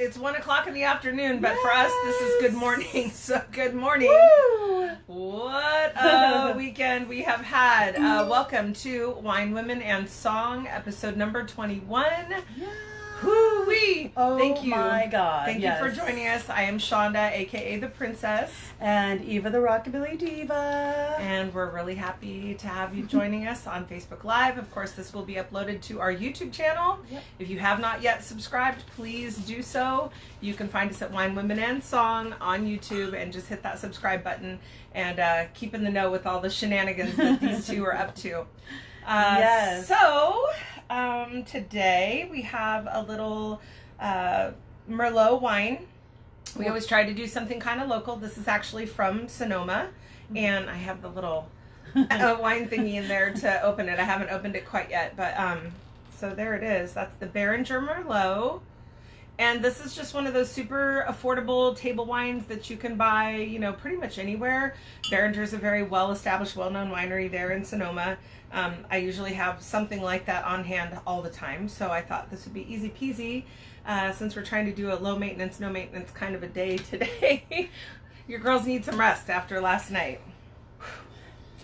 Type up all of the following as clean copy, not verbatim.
It's 1 o'clock in the afternoon, but for us, this is good morning. So good morning. Woo! What a weekend we have had. Welcome to Wine, Women, and Song, episode number 21. Yeah. Woo-wee! Oh, thank you. My God. Thank you for joining us. I am Shonda, aka The Princess. And Eva the Rockabilly Diva. And we're really happy to have you joining us on Facebook Live. Of course, this will be uploaded to our YouTube channel. Yep. If you have not yet subscribed, please do so. You can find us at Wine, Women, and Song on YouTube and just hit that subscribe button and keep in the know with all the shenanigans that these two are up to. Yes. So, today we have a little Merlot wine. We always try to do something kind of local. This is actually from Sonoma, and I have the little wine thingy in there to open it. I haven't opened it quite yet, but so there it is. That's the Beringer Merlot, and this is just one of those super affordable table wines that you can buy, you know, pretty much anywhere. Beringer's a very well-established, well-known winery there in Sonoma. I usually have something like that on hand all the time, so I thought this would be easy peasy. Since we're trying to do a low maintenance, no maintenance kind of a day today. Your girls need some rest after last night.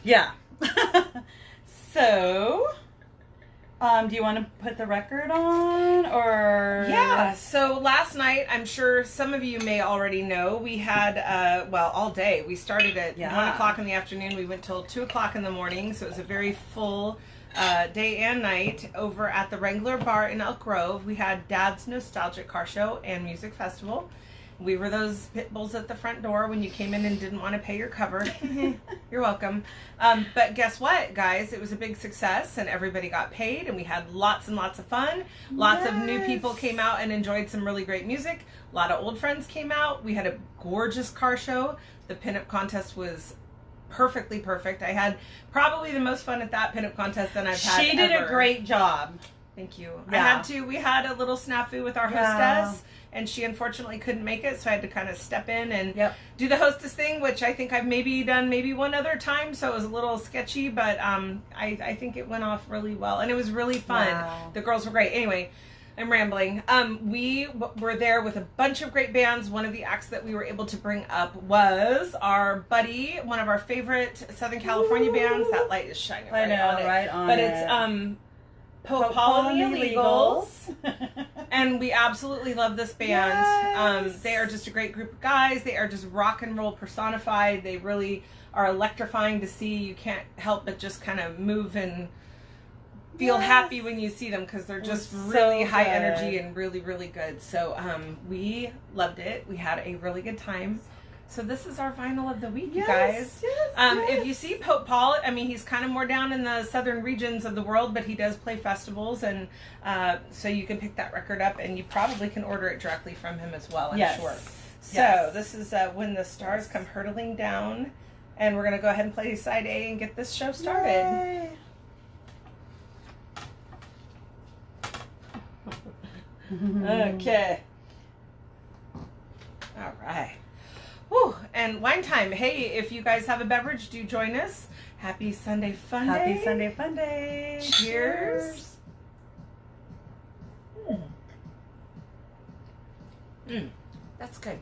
Yeah. So, do you want to put the record on, or? Yeah, so last night, I'm sure some of you may already know, we had, well, all day. We started at 1 o'clock in the afternoon. We went till 2 o'clock in the morning, so it was a very full day and night over at the Wrangler Bar in Elk Grove. We had Dad's Nostalgic Car Show and Music Festival. We were those pit bulls at the front door when you came in and didn't want to pay your cover. You're welcome. But guess what, guys? It was a big success and everybody got paid and we had lots and lots of fun. Lots of new people came out and enjoyed some really great music. A lot of old friends came out. We had a gorgeous car show. The pinup contest was perfectly perfect. I had probably the most fun at that pinup contest than I've had. She did ever. a great job. Thank you. Yeah. We had a little snafu with our hostess, and she unfortunately couldn't make it, so I had to kind of step in and do the hostess thing, which I think I've maybe done one other time, so it was a little sketchy, but I think it went off really well, and it was really fun. Wow. The girls were great. Anyway, I'm rambling. We were there with a bunch of great bands. One of the acts that we were able to bring up was our buddy, one of our favorite Southern California bands. That light is shining right on it. Right on but it. It's Pope Paul and the Illegals. And we absolutely love this band. Yes. They are just a great group of guys. They are just rock and roll personified. They really are electrifying to see. You can't help but just kind of move and feel happy when you see them because they're just really high energy and really, really good. So we loved it. We had a really good time. So this is our vinyl of the week, you guys. If you see Pope Paul, I mean, he's kind of more down in the southern regions of the world, but he does play festivals, and so you can pick that record up, and you probably can order it directly from him as well, I'm sure. So this is When the Stars Come Hurtling Down, and we're going to go ahead and play side A and get this show started. Yay. Okay. All right. Whew. And wine time. Hey, if you guys have a beverage, do join us. Happy Sunday Fun Day. Happy Sunday Fun Day. Cheers. That's good.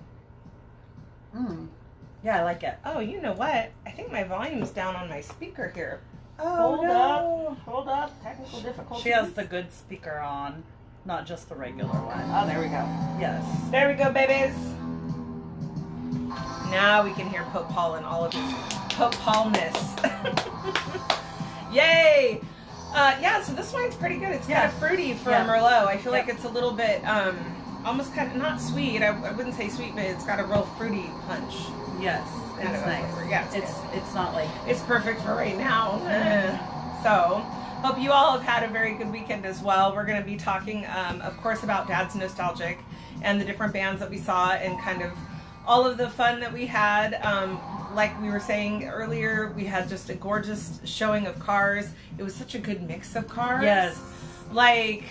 Yeah, I like it. Oh, you know what? I think my volume's down on my speaker here. Oh, Hold up. Technical difficulties. She has the good speaker on, not just the regular one. Oh, there we go. Yes. There we go, babies. Now we can hear Pope Paul in all of his Pope Paulness. Yay! Yeah, so this wine's pretty good. It's kind of fruity for Merlot. I feel like it's a little bit, almost kind of, not sweet. I wouldn't say sweet, but it's got a real fruity punch. Yes, it's nice. Yeah, it's not like... It's perfect for right now. So, hope you all have had a very good weekend as well. We're going to be talking, of course, about Dad's Nostalgic and the different bands that we saw and kind of all of the fun that we had. Like we were saying earlier, we had just a gorgeous showing of cars. It was such a good mix of cars. Yes. Like,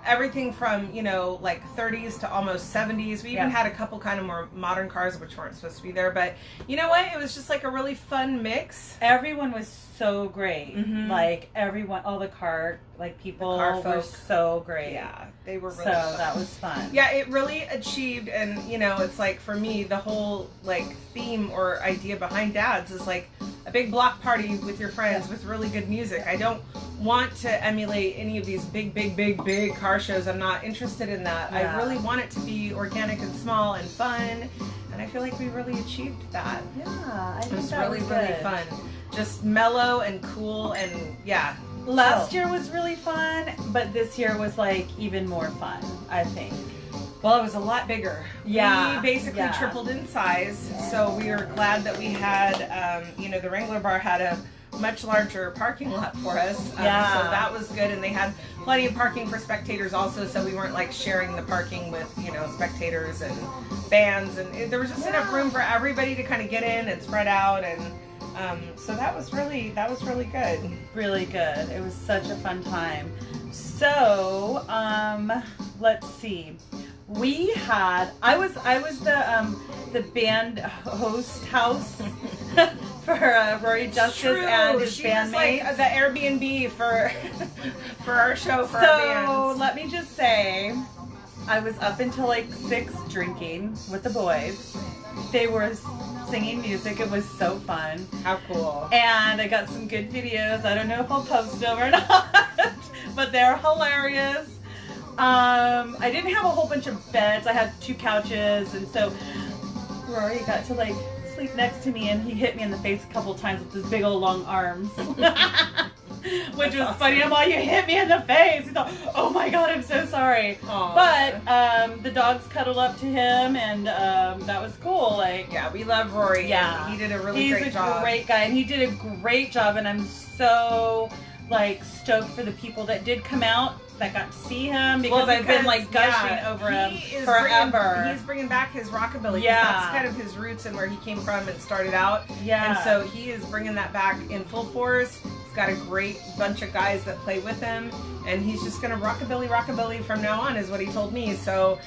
everything from, you know, like 30s to almost 70s. We even had a couple kind of more modern cars which weren't supposed to be there, but you know what? It was just like a really fun mix. Everyone was so great. Like everyone, all the car, like people were so great. Yeah, they were really so fun. That was fun. Yeah, it really achieved, and you know, it's like for me, the whole like theme or idea behind Dad's is like a big block party with your friends with really good music. I don't want to emulate any of these big car shows. I'm not interested in that. I really want it to be organic and small and fun, and I feel like we really achieved that. Yeah, I think it was that really was really good. fun. Just mellow and cool, and yeah. Last year was really fun, but this year was like even more fun, I think. Well, it was a lot bigger. Yeah. We basically tripled in size, so we were glad that we had, you know, the Wrangler Bar had a much larger parking lot for us. So that was good, and they had plenty of parking for spectators also, so we weren't like sharing the parking with, you know, spectators and bands, and there was just enough room for everybody to kind of get in and spread out, and so that was really good. Really good. It was such a fun time. So, let's see. We had I was the band host house for Rory Justice and his bandmates. Like the Airbnb for our show for our bands. So let me just say, I was up until like 6 drinking with the boys. They were singing music. It was so fun. How cool. And I got some good videos. I don't know if I'll post them or not, but they're hilarious. I didn't have a whole bunch of beds. I had 2 couches, and so Rory got to like sleep next to me, and he hit me in the face a couple times with his big old long arms. Which was funny. I'm like, you hit me in the face. He thought, oh my God, I'm so sorry. Aww. But the dogs cuddled up to him, and that was cool. Like, yeah, we love Rory. Yeah, he did a really great job. He's a great guy, and he did a great job. And I'm so like stoked for the people that did come out that got to see him, because I've been like gushing over him forever. He's bringing back his rockabilly. Yeah, that's kind of his roots and where he came from and started out. Yeah, and so he is bringing that back in full force. He's got a great bunch of guys that play with him, and he's just gonna rockabilly from now on, is what he told me. So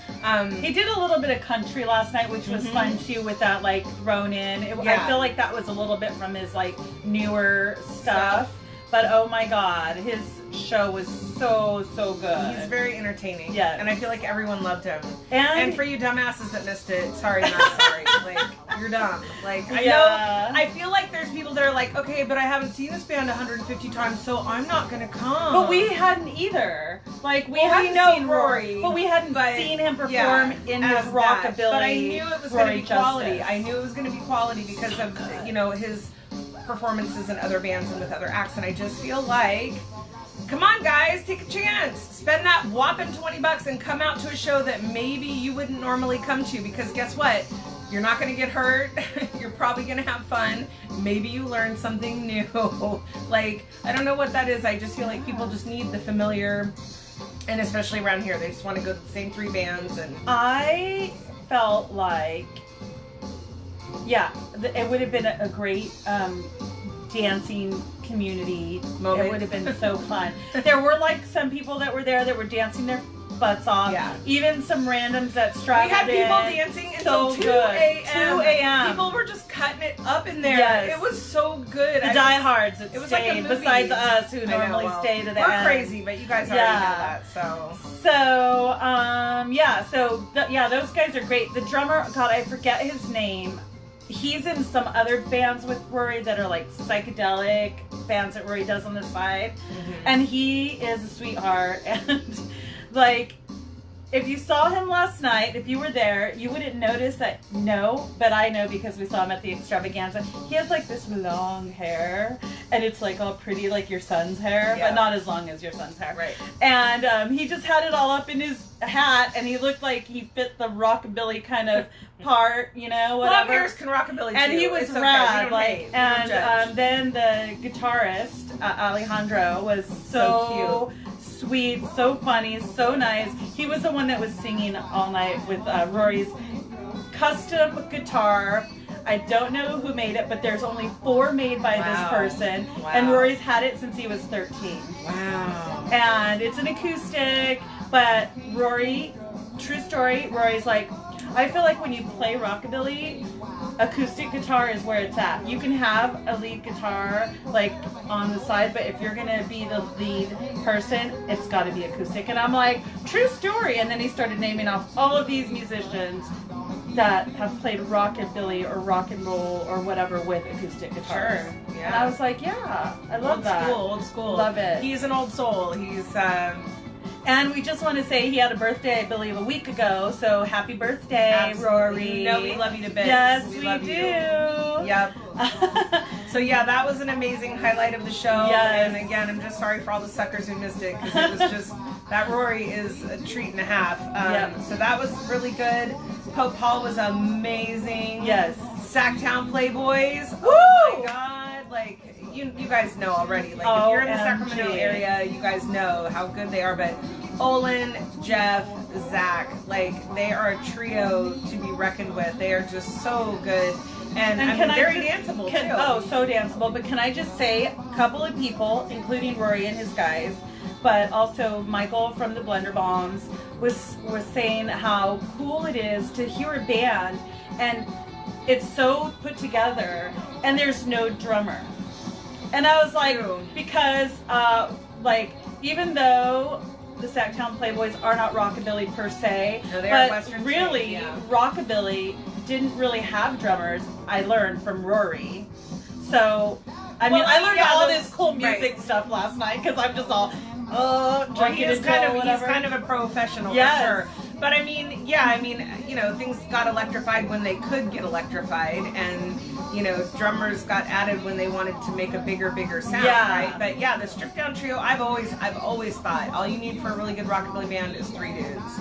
he did a little bit of country last night, which was fun too, with that like thrown in. I feel like that was a little bit from his like newer stuff. But oh my God, his show was so good. He's very entertaining. Yes. And I feel like everyone loved him. And for you dumbasses that missed it, sorry, not sorry. Like, you're dumb. Like, I know, I feel like there's people that are like, okay, but I haven't seen this band 150 times, so I'm not gonna come. But we hadn't either. Like, we hadn't seen Rory, but we hadn't seen him perform in his rockabilly. But I knew it was gonna be quality. I knew it was gonna be quality because of, you know, his performances in other bands and with other acts, and I just feel like, come on guys, take a chance, spend that whopping $20 and come out to a show that maybe you wouldn't normally come to, because guess what, you're not going to get hurt. You're probably going to have fun. Maybe you learn something new. Like, I don't know what that is. I just feel like people just need the familiar, and especially around here, they just want to go to the same 3 bands. And I felt like, yeah, it would have been a great dancing community moment. It would have been so fun. There were like some people that were there that were dancing their butts off. Yeah. Even some randoms that straggled in. We had people dancing until 2 a.m. 2 a.m. People were just cutting it up in there. Yes. It was so good. The diehards that it was stayed, like a movie. Besides us who normally stay to the end. We're crazy, but you guys already know that. So yeah, those guys are great. The drummer, God, I forget his name. He's in some other bands with Rory that are like psychedelic bands that Rory does on the side. And he is a sweetheart. And like, if you saw him last night, if you were there, you wouldn't notice that. No, but I know because we saw him at the extravaganza. He has like this long hair, and it's like all pretty like your son's hair, but not as long as your son's hair. Right. And he just had it all up in his hat, and he looked like he fit the rockabilly kind of part, you know, whatever. Long hairs can rockabilly too. And he was rad, like, and then the guitarist Alejandro was so cute. Sweet, so funny, so nice. He was the one that was singing all night with Rory's custom guitar. I don't know who made it, but there's only 4 made by this person. And Rory's had it since he was 13. Wow. And it's an acoustic, But Rory, true story, Rory's like, I feel like when you play rockabilly, acoustic guitar is where it's at. You can have a lead guitar like on the side, but if you're gonna be the lead person, it's got to be acoustic. And I'm like, true story. And then he started naming off all of these musicians that have played rockabilly or rock and roll or whatever with acoustic guitars. Sure. Yeah. And I was like, yeah, I love that. Old school. Love it. He's an old soul. He's And we just want to say he had a birthday, I believe, a week ago. So happy birthday, absolutely. Rory. You know we love you to bits. Yes, we we love do. You. Yep. So yeah, that was an amazing highlight of the show. Yes. And again, I'm just sorry for all the suckers who missed it, because it was just, that Rory is a treat and a half. Yep. So that was really good. Pope Paul was amazing. Yes. Sacktown Playboys. Woo! Oh my God. Like, you guys know already. Like, if you're in the OMG. Sacramento area, you guys know how good they are. But Olin, Jeff, Zach, like, they are a trio to be reckoned with. They are just so good. And I mean, very danceable, too. Oh, so danceable. But can I just say, a couple of people, including Rory and his guys, but also Michael from the Blender Bombs, was saying how cool it is to hear a band, and it's so put together, and there's no drummer. And I was like, True. because, like, even though the Sacktown Playboys are not rockabilly per se, No, they are but Western really, swing, yeah. rockabilly didn't really have drummers. I learned from Rory. So, I mean, I learned all this cool music stuff last night because I'm just all, drinking he's until whatever. He's kind of a professional, Yes. for sure. But I mean, yeah, I mean, you know, things got electrified when they could get electrified, and you know, drummers got added when they wanted to make a bigger sound, Yeah. right? But yeah, the stripped down trio, I've always thought all you need for a really good rockabilly band is 3 dudes.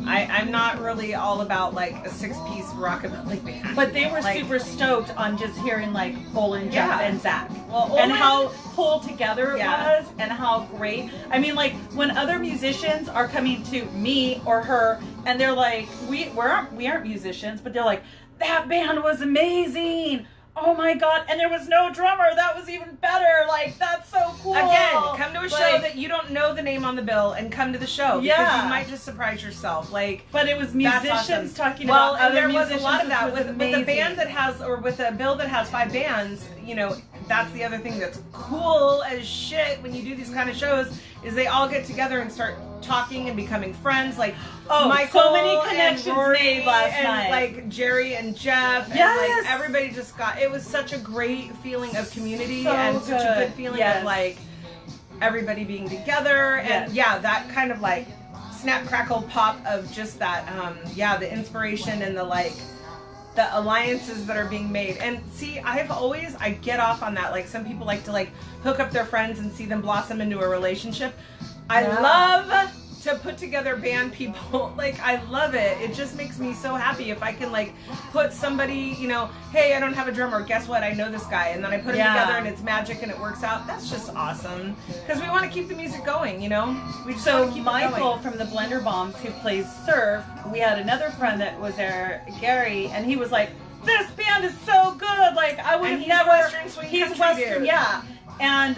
I'm not really all about like a 6-piece rockabilly band. But they were Like, super stoked on just hearing like Olin, Jeff, Yeah. and Zach. Well, And Olin- how pulled together it Yeah. was, and how great. I mean, like, when other musicians are coming to me or her, and they're like, we aren't musicians, but they're like, that band was amazing. Oh my God. And there was no drummer. That was even better. Like, that's so cool. Again, come to a show Like, that you don't know the name on the bill, and come to the show, because Yeah. you might just surprise yourself. Like, But it was that's musicians awesome. talking Well, about and other there was a musicians, lot of that which was with a amazing. band that has, or with a bill that has 5 bands. You know, that's the other thing that's cool as shit when you do these kind of shows, is they all get together and start talking and becoming friends. Like, Michael, so many and connections Rory made last and night. like Jerry and Jeff, and Yes. like everybody just got. It was such a great feeling of community, So and such a good. good feeling Yes. of like everybody being together, and Yes. yeah, that kind of like snap crackle pop of just that the inspiration and the like the alliances that are being made. And see, I get off on that. Like, some people like to like hook up their friends and see them blossom into a relationship. I Yeah. love to put together band people. Like, I love it. It just makes me so happy if I can like put somebody, you know, hey, I don't have a drummer, guess what, I know this guy, and then I put them Yeah. together and it's magic and it works out. That's just awesome, because we want to keep the music going, you know. We just So want to keep it Michael going. from the Blender Bombs, who plays surf, we had another friend that was there, Gary, and he was like, this band is so good, like, I would And have he's never, Western swing he's country Western, dude. yeah, and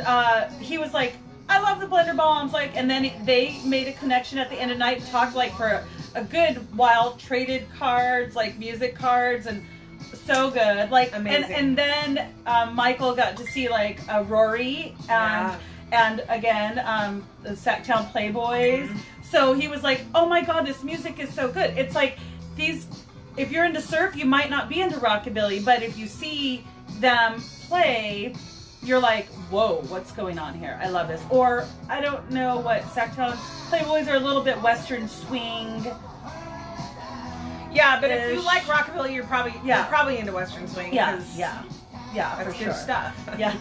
he was like, I love the Blender Bombs, like, and then they made a connection at the end of the night, talked like for a good while, traded cards, like music cards, and so good, like, Amazing. and then Michael got to see like Rory and. Yeah. And again, the Sacktown Playboys. So he was like, oh my God, this music is so good. It's like these, if you're into surf, you might not be into rockabilly, but if you see them play, you're like, whoa, what's going on here? I love this. Or, I don't know what, Sacktown Playboys are a little bit Western swing. Yeah, but if you ish. like rockabilly, you're probably into Western swing. Yeah, 'cause yeah, that's for good sure. stuff. Yeah.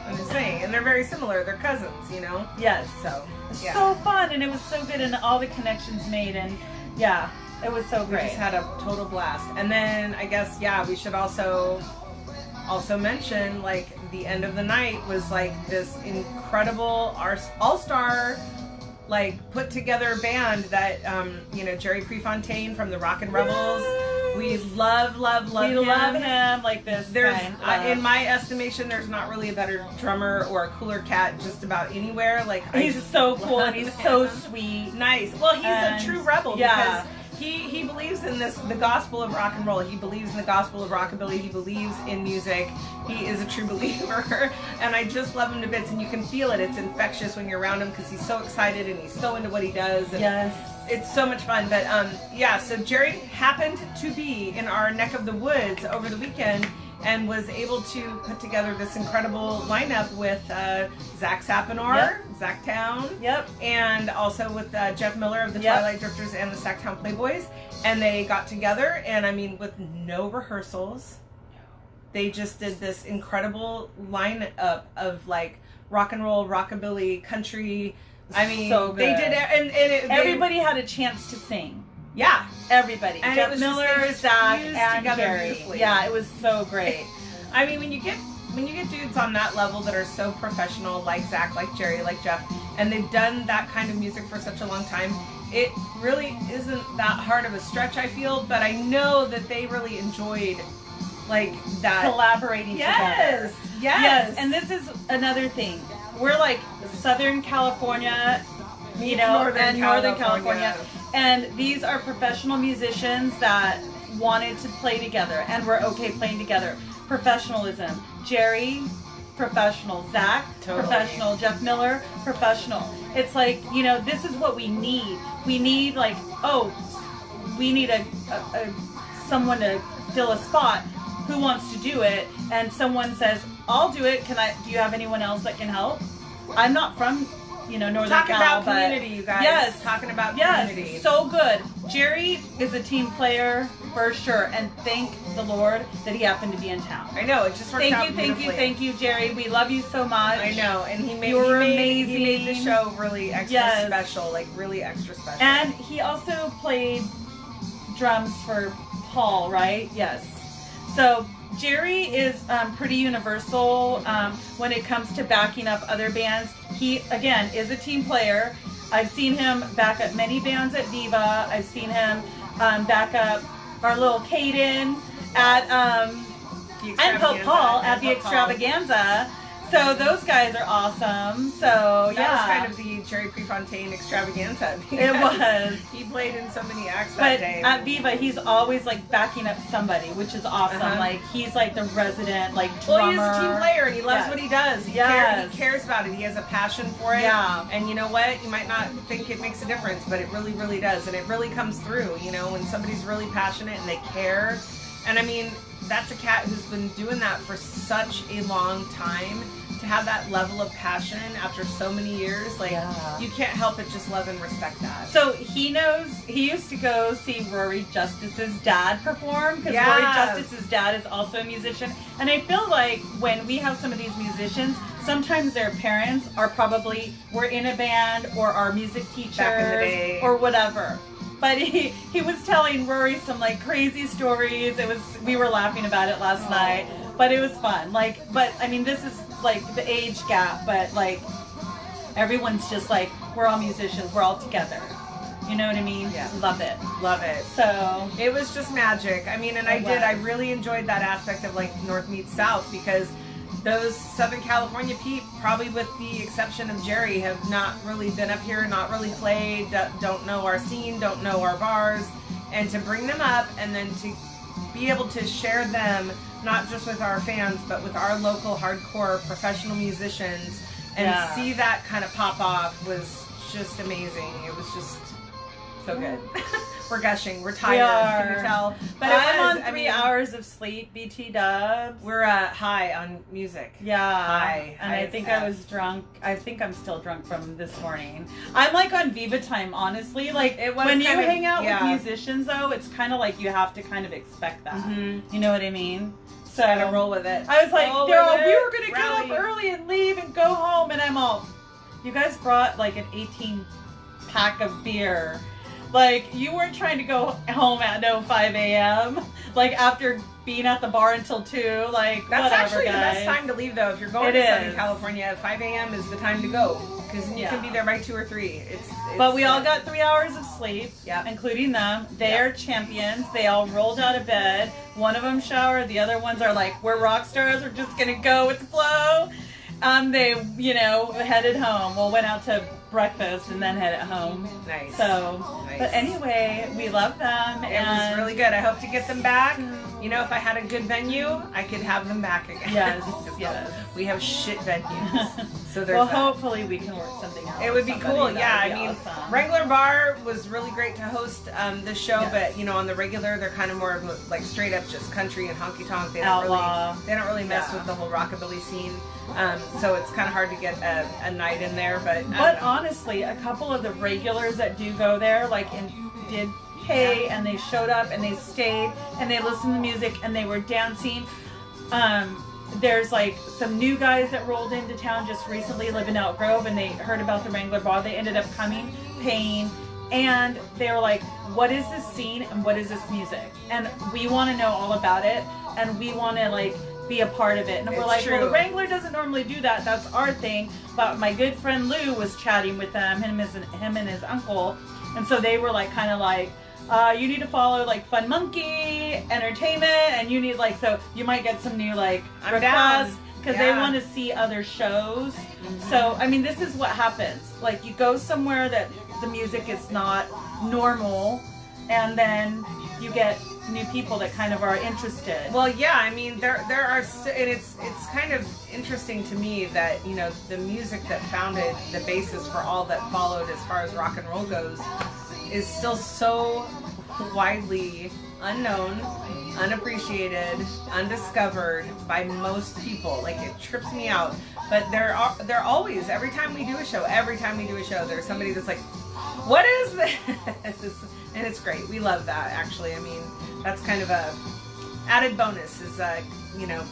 I'm just saying, and they're very similar. They're cousins, you know. Yes. So yeah. So fun, and it was so good, and all the connections made, and yeah, it was so We great. just had a total blast. And then I guess, yeah, we should also mention, like, the end of the night was like this incredible all-star, like, put together band that you know, Jerry Prefontaine from the Rockin' Rebels We love We him. love him like this. In my estimation, there's not really a better drummer or a cooler cat just about anywhere. Like he's so cool and he's so sweet. Nice. Well, he's a true rebel because he believes in the gospel of rock and roll. He believes in the gospel of rockabilly. He believes in music. He is a true believer, and I just love him to bits. And you can feel it. It's infectious when you're around him because he's so excited and he's so into what he does. And yes. It's so much fun. But so Jerry happened to be in our neck of the woods over the weekend and was able to put together this incredible lineup with Zach Sapinor, Zach Town, and also with Jeff Miller of the Twilight Drifters and the Sacktown Playboys. And they got together, and I mean, with no rehearsals, they just did this incredible lineup of like rock and roll, rockabilly, country. I mean, so they did it, and everybody had a chance to sing. Yeah, everybody. And Jeff Miller, Zach, and Jerry. Yeah, it was so great. I mean, when you get dudes on that level that are so professional, like Zach, like Jerry, like Jeff, and they've done that kind of music for such a long time, it really isn't that hard of a stretch, I feel. But I know that they really enjoyed like that collaborating together. Yes. And this is another thing. We're like Southern California, you know, and Northern California. And these are professional musicians that wanted to play together and were okay playing together. Professionalism. Jerry, professional. Zach, professional. Jeff Miller, professional. It's like, you know, this is what we need. We need like, we need a someone to fill a spot. Who wants to do it? And someone says, I'll do it. Do you have anyone else that can help? I'm not from, Northern Talking Cal, about community, you guys. Yes. Talking about community. Yes, so good. Jerry is a team player for sure, and thank the Lord that he happened to be in town. I know, it just worked out beautifully. Thank you, Jerry. We love you so much. I know, and he made the show really extra special, like really extra special. And he also played drums for Paul, right? Yes. So Jerry is pretty universal when it comes to backing up other bands. He, again, is a team player. I've seen him back up many bands at Viva. I've seen him back up our little Caden at and Pope Paul at the Extravaganza. So those guys are awesome. So that was kind of the Jerry Prefontaine Extravaganza. It was. He played in so many acts that day. At Viva, he's always like backing up somebody, which is awesome. Like he's like the resident like drummer. Well, he's a team player and he loves what he does. He cares about it. He has a passion for it. Yeah. And you know what? You might not think it makes a difference, but it really, really does. And it really comes through. You know, when somebody's really passionate and they care. And I mean, that's a cat who's been doing that for such a long time. To have that level of passion after so many years, like you can't help but just love and respect that. So he used to go see Rory Justice's dad perform because Rory Justice's dad is also a musician. And I feel like when we have some of these musicians, sometimes their parents were in a band or are music teachers back in the day or whatever. But he was telling Rory some like crazy stories. We were laughing about it last night, but it was fun. But I mean, this is like the age gap, but like everyone's just like, we're all musicians, we're all together. You know what I mean? Yeah. Love it. So it was just magic. I mean, and I really enjoyed that aspect of like North meets South because those Southern California people, probably with the exception of Jerry, have not really been up here, not really played, don't know our scene, don't know our bars, and to bring them up and then to be able to share them not just with our fans, but with our local hardcore professional musicians and see that kind of pop off was just amazing. It was just so good. We're gushing. We're tired. Can you tell? But I'm on 3 hours of sleep, BT dubs. We're high on music. Yeah. High. And I think I was drunk. I think I'm still drunk from this morning. I'm like on Viva time, honestly. Like when you hang out with musicians, though, it's kind of like you have to kind of expect that. Mm-hmm. You know what I mean? So I gotta roll with it. I was like, we were gonna get up early and leave and go home, and I'm all, you guys brought like an 18-pack of beer. Like, you weren't trying to go home at 5 a.m. Like, after being at the bar until 2. Like, that's whatever, actually guys. the best time to leave, though. If you're going to Southern California, 5 a.m. is the time to go. because you can be there by 2 or 3. But we all got 3 hours of sleep, including them. They are champions. They all rolled out of bed. One of them showered. The other ones are like, we're rock stars. We're just going to go with the flow. They, headed home. Well, went out to breakfast and then headed home. Nice. But anyway, we love them. It was really good. I hope to get them back. If I had a good venue, I could have them back again. Yes. We have shit venues. So there's hopefully we can work something out. It would be cool. Yeah, I mean, awesome. Regular Bar was really great to host this show, but on the regular, they're kind of more of like straight up just country and honky tonk. They don't really mess with the whole rockabilly scene. So it's kind of hard to get a night in there. But honestly, a couple of the regulars that do go there, did pay and they showed up and they stayed and they listened to music and they were dancing. There's like some new guys that rolled into town just recently, live in Elk Grove, and they heard about the Wrangler Bar. They ended up coming, paying, and they were like, what is this scene and what is this music? And we want to know all about it, and we want to be a part of it. And we're like, well, the Wrangler doesn't normally do that. That's our thing. But my good friend Lou was chatting with them, him and his uncle, and so they were you need to follow Fun Monkey Entertainment, and you need so you might get some new requests because they want to see other shows. So I mean, this is what happens. You go somewhere that the music is not normal, and then you get new people that kind of are interested. Well, yeah, I mean, there are, and it's kind of interesting to me that the music that founded the basis for all that followed as far as rock and roll goes is still so widely unknown, unappreciated, undiscovered by most people. It trips me out. But they're always, every time we do a show, there's somebody that's like, what is this? And it's great. We love that, actually. I mean, that's kind of a added bonus is,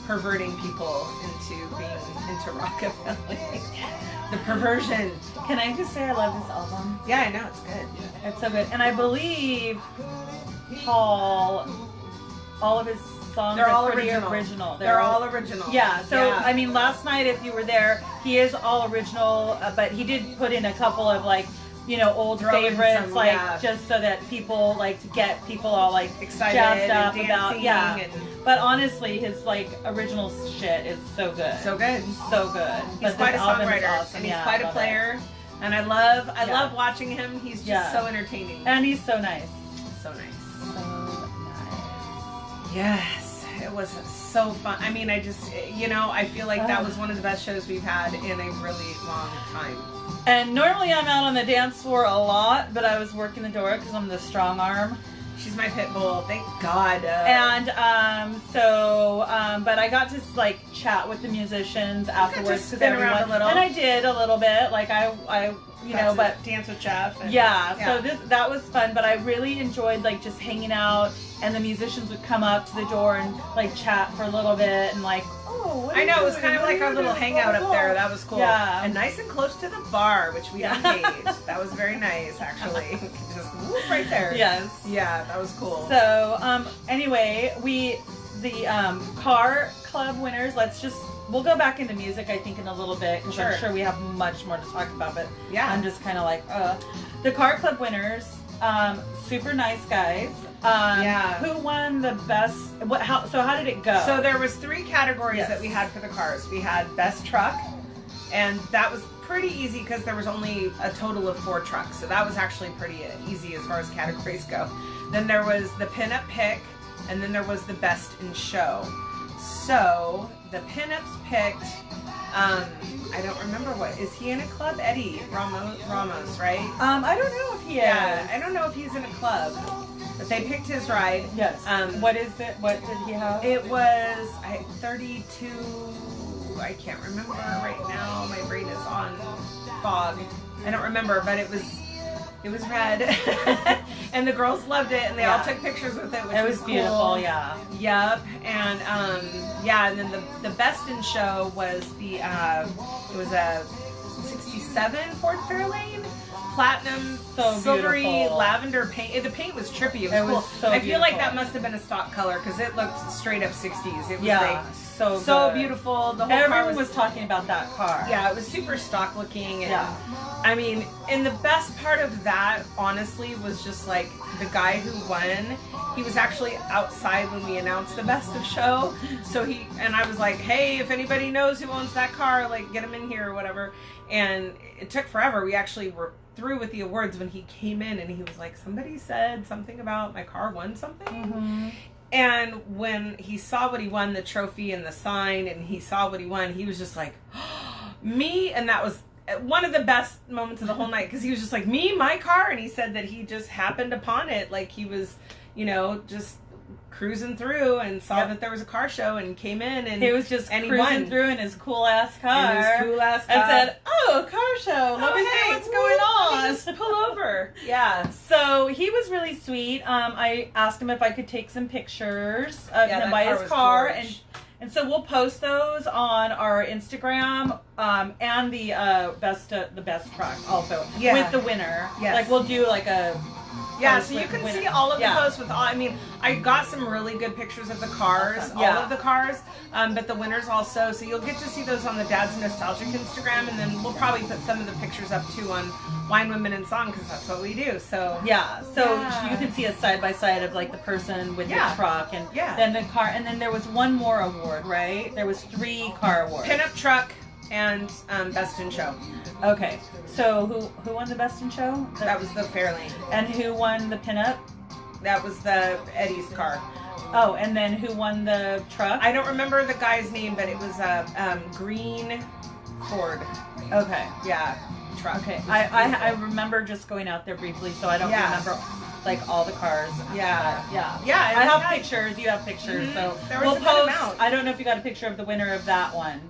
perverting people into being into rockabilly. The perversion. Can I just say I love this album? Yeah, I know. It's good. It's so good. And I believe Paul, all of his songs are all pretty original. They're all original. Yeah. So, I mean, last night, if you were there, he is all original, but he did put in a couple of old favorites, just so that people to get people all excited, jazzed up about, But honestly, his original shit is so good, so good. He's quite a songwriter, awesome. And he's quite a player, and I love watching him. He's just so entertaining, and he's so nice, so nice. So nice. Yes, it was so fun. I mean, I just I feel like that was one of the best shows we've had in a really long time. And normally I'm out on the dance floor a lot, but I was working the door because I'm the strong arm. She's my pit bull, thank God. And but I got to chat with the musicians afterwards. Spin around a little. And I did a little bit. I but dance with Jeff. And, so that was fun. But I really enjoyed just hanging out, and the musicians would come up to the door and chat for a little bit and I know, it was kind of like our little hangout up there. That was cool. Yeah. And nice and close to the bar, which we engaged. That was very nice, actually. Just whoop, right there. Yes. Yeah, that was cool. So, anyway, the car club winners, we'll go back into music, I think, in a little bit, because I'm sure we have much more to talk about, but I'm just kind of the car club winners, super nice guys. Who won the best? How did it go? So there was 3 categories that we had for the cars. We had best truck, and that was pretty easy because there was only a total of 4 trucks. So that was actually pretty easy as far as categories go. Then there was the pinup pick, and then there was the best in show. So the pinups picked. I don't remember is he in a club? Eddie Ramos, right? I don't know if he is. Yeah, I don't know if he's in a club. But they picked his ride. Yes. What is it? What did he have? It was 32. I can't remember right now. My brain is on fog. I don't remember, but it was red, and the girls loved it, and they all took pictures with it, which was beautiful. Cool. Yeah. Yep. And and then the best in show was it was a '67 Ford Fairlane. Platinum, silvery, lavender paint. The paint was trippy. It was cool. So I feel like that must have been a stock color because it looked straight up 60s. It was so so good. beautiful. The whole Everyone car was talking about that car. Yeah, it was super stock looking. And Yeah. I mean, and the best part of that, honestly, was just like the guy who won. He was actually outside when we announced the best of show. So I was like, hey, if anybody knows who owns that car, like get him in here or whatever. And it took forever. We actually were through with the awards when he came in, and he was like, somebody said something about my car won something. Mm-hmm. And when he saw what he won, the trophy and the sign, and he saw what he won, he was just like, oh, me? And that was one of the best moments of the whole night, because he was just like, me, my car? And he said that he just happened upon it. Like he was, just cruising through and saw that there was a car show and came in, and he was just cruising through in his cool ass car. And said, "Oh, a car show. Let me see what's going on. Just pull over." Yeah. So he was really sweet. I asked him if I could take some pictures of him by his car, and so we'll post those on our Instagram and the best truck also with the winner. Yes. Like we'll do like a. Yeah, so you can see all of the posts with all. I mean, I got some really good pictures of the cars, all of the cars, but the winners also. So you'll get to see those on the Dad's Nostalgic Instagram, and then we'll probably put some of the pictures up too on Wine, Women, and Song, because that's what we do. So you can see a side by side of like the person with the truck, and then the car, and then there was one more award, right? There was 3 car awards. Pinup truck and Best in Show. Okay, so who won the Best in Show? That was the Fairlane. And who won the pinup? That was the Eddie's car. Oh, and then who won the truck? I don't remember the guy's name, but it was a green Ford. Okay. Yeah, truck. Okay, I remember just going out there briefly, so I don't remember like all the cars. Yeah. I have pictures. You have pictures, so we'll post. I don't know if you got a picture of the winner of that one.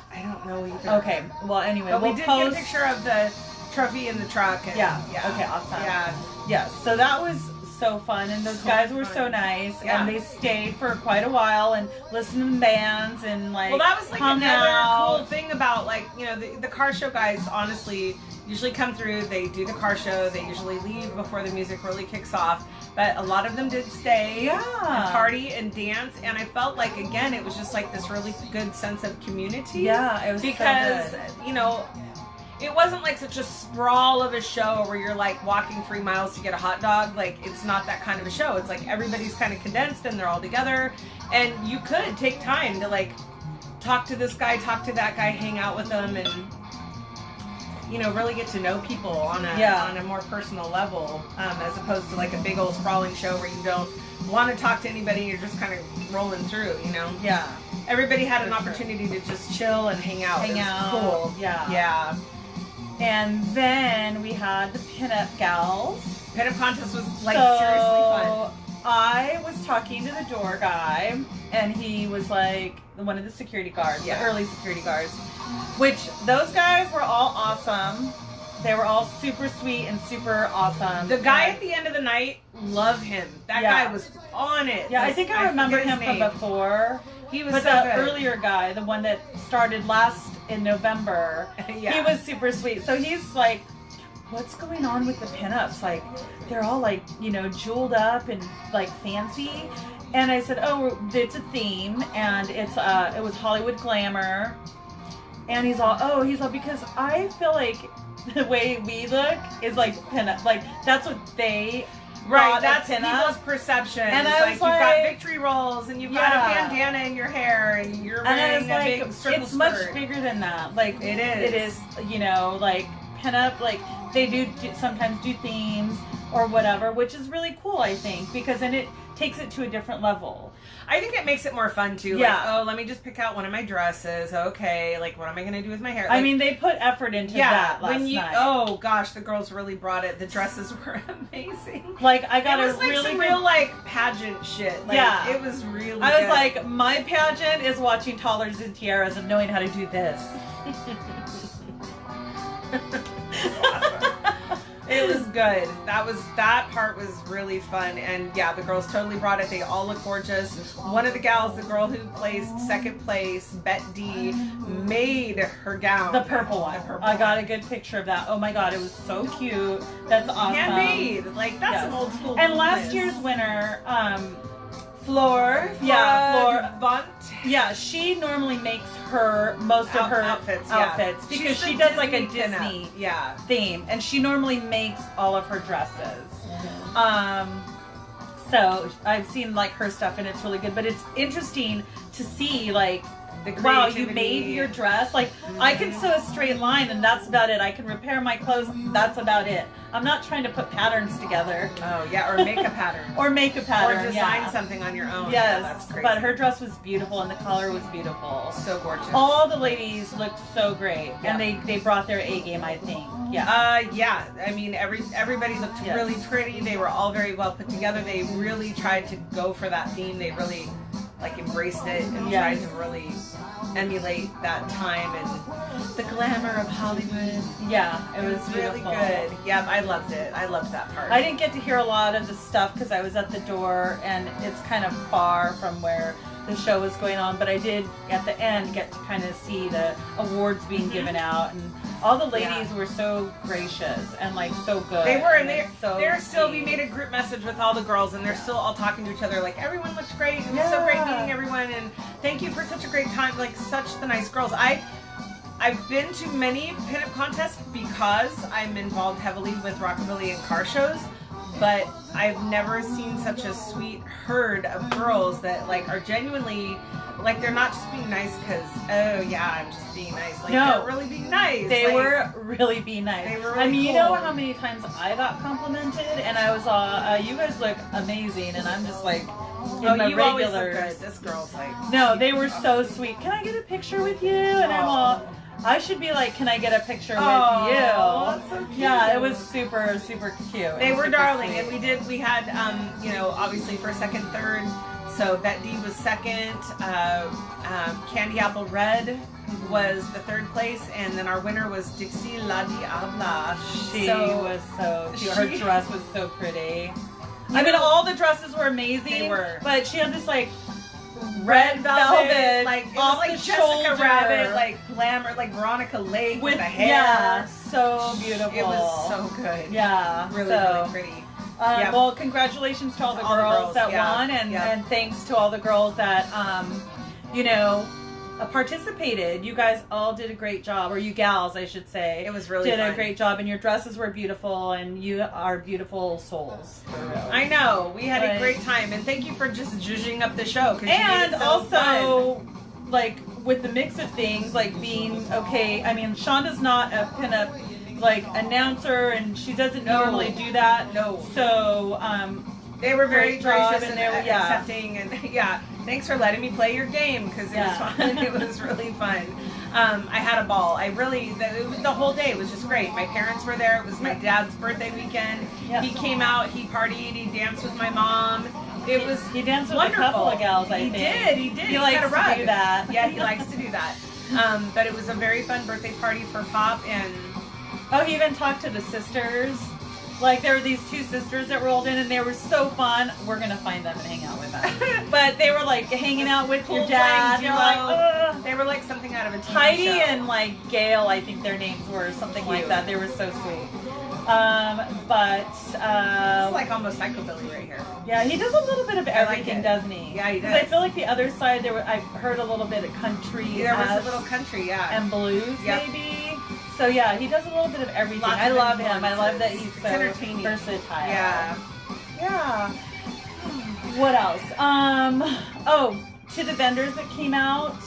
I don't know either. Okay. Well, anyway, but we did get a picture of the trophy in the truck. And, Okay. Awesome. Yeah. So that was so fun, and those guys were so nice, and they stayed for quite a while and listened to bands and like. Well, that was like another cool thing about like the car show guys. Honestly, usually come through. They do the car show. They usually leave before the music really kicks off. But a lot of them did stay and party and dance, and I felt like again it was just like this really good sense of community. Yeah, it was because so good. It wasn't like such a sprawl of a show where you're like walking 3 miles to get a hot dog. Like it's not that kind of a show. It's like everybody's kind of condensed and they're all together, and you could take time to like talk to this guy, talk to that guy, hang out with them, and really get to know people on a more personal level, as opposed to like a big old sprawling show where you don't want to talk to anybody. You're just kind of rolling through, Yeah. Everybody had an opportunity to just chill and hang out. It was cool. Yeah. And then we had the pinup gals. Pinup contest was like seriously fun. I was talking to the door guy, and he was like one of the security guards, the early security guards, which those guys were all awesome. They were all super sweet and super awesome. The guy at the end of the night, love him. That guy was on it. Yeah, I think I remember him from before. He was but so the good. Earlier guy, the one that started last in November, he was super sweet. So he's like, what's going on with the pinups? Like, they're all like, jeweled up and like fancy. And I said, oh, it's a theme, and it was Hollywood glamour. And he's all, because I feel like the way we look is like pinup, like that's what they. Right, that's people's perception. And I was you've got victory rolls, and you've got a bandana in your hair, and you're wearing a big circle it's skirt. Much bigger than that. Like it is. It is, like pinup. Like they do sometimes do themes or whatever, which is really cool. I think because then it takes it to a different level. I think it makes it more fun too. Like, let me just pick out one of my dresses. Okay, like what am I going to do with my hair? Like, I mean, they put effort into that last night. Oh gosh, the girls really brought it. The dresses were amazing. Like I got it was like some real like pageant shit. Like, it was really. I was like, my pageant is watching Toddlers and Tiaras and knowing how to do this. Awesome. It was good. That part was really fun, and the girls totally brought it. They all look gorgeous. One of the gals, the girl who placed second place, Bet D, made her gown. The purple one. I got a good picture of that. Oh my god, it was so cute. That's awesome. Handmade. Like that's some old school. And last year's winner, Floor. Yeah, Floor. Bunt. Yeah, she normally makes most of her outfits because she does like a Disney yeah theme, and she normally makes all of her dresses. Mm-hmm. So I've seen like her stuff, and it's really good. But it's interesting to see like, wow, you made your dress. Like, I can sew a straight line, and that's about it. I can repair my clothes. That's about it. I'm not trying to put patterns together. Oh, yeah, or make a pattern. Or make a pattern, or design something on your own. Yes, yeah, that's crazy. But her dress was beautiful, and the color was beautiful. So gorgeous. All the ladies looked so great, and they brought their A game, I think. Yeah. Yeah. I mean, everybody looked really pretty. They were all very well put together. They really tried to go for that theme. They really like embraced it and tried to really emulate that time and the glamour of Hollywood. Yeah, it was really good. Yeah, I loved it. I loved that part. I didn't get to hear a lot of the stuff because I was at the door, and it's kind of far from where the show was going on, but I did at the end get to kind of see the awards being given out, and all the ladies were so gracious and like so good. They were, and they're still. We made a group message with all the girls, and they're still all talking to each other. Like, everyone looked great. It was so great meeting everyone, and thank you for such a great time. Like, such the nice girls. I've been to many pinup contests because I'm involved heavily with rockabilly and car shows, but I've never seen such a sweet herd of girls that like are genuinely like, they're not just being nice because, oh yeah, I'm just being nice. Like, they're really being nice. They were really being nice. They were really I mean, cool. you know how many times I got complimented, and I was all, you guys look amazing, and I'm just like, in my you always regulars. look good. This girl's like, no, they were so sweet. Can I get a picture with you? And I'm all, I should be like, can I get a picture with you? That's so cute. Yeah, it was super, super cute. They were darling, and we had, you know, obviously first, second, third. So Bet D was second. Candy Apple Red was the third place, and then our winner was Dixie La Diabla. She was so cute. Her dress was so pretty. I mean, all the dresses were amazing. They were, but she had this like red velvet, like it off was like the Jessica shoulder. Rabbit, like glamour, like Veronica Lake with the hair. Yeah, so beautiful. It was so good. Yeah, really pretty. Well, congratulations to all the girls that won, and thanks to all the girls that you know, participated. You guys all did a great job, or you gals, I should say. It was really did fun. A great job, and your dresses were beautiful, and you are beautiful souls. I know, we had a great time, and thank you for just zhuzhing up the show. And also, like, with the mix of things, like being okay. I mean, Shonda's not a pinup like announcer, and she doesn't normally do that. No. So they were very gracious and they were accepting, and thanks for letting me play your game, because it was fun. It was really fun. I had a ball. The whole day was just great. My parents were there. It was my dad's birthday weekend. He came out. He partied. He danced with my mom. He danced with wonderful. a couple of gals. I think He did. He likes to do that. Yeah, he likes to do that. But it was a very fun birthday party for Pop, and he even talked to the sisters. Like, there were these two sisters that rolled in, and they were so fun. We're gonna find them and hang out with them. But they were like hanging out with your dad. You're like, they were like something out of a TV Heidi show. and like Gail, I think their names were something like that. They were so sweet. It's like almost psychobilly right here. Yeah, he does a little bit of everything, doesn't he? Yeah, he does. I feel like the other side, I've heard a little bit of country. There was a little country, and blues, maybe. So yeah, he does a little bit of everything. I love him. I love that he's so entertaining, versatile. Yeah. What else? To the vendors that came out,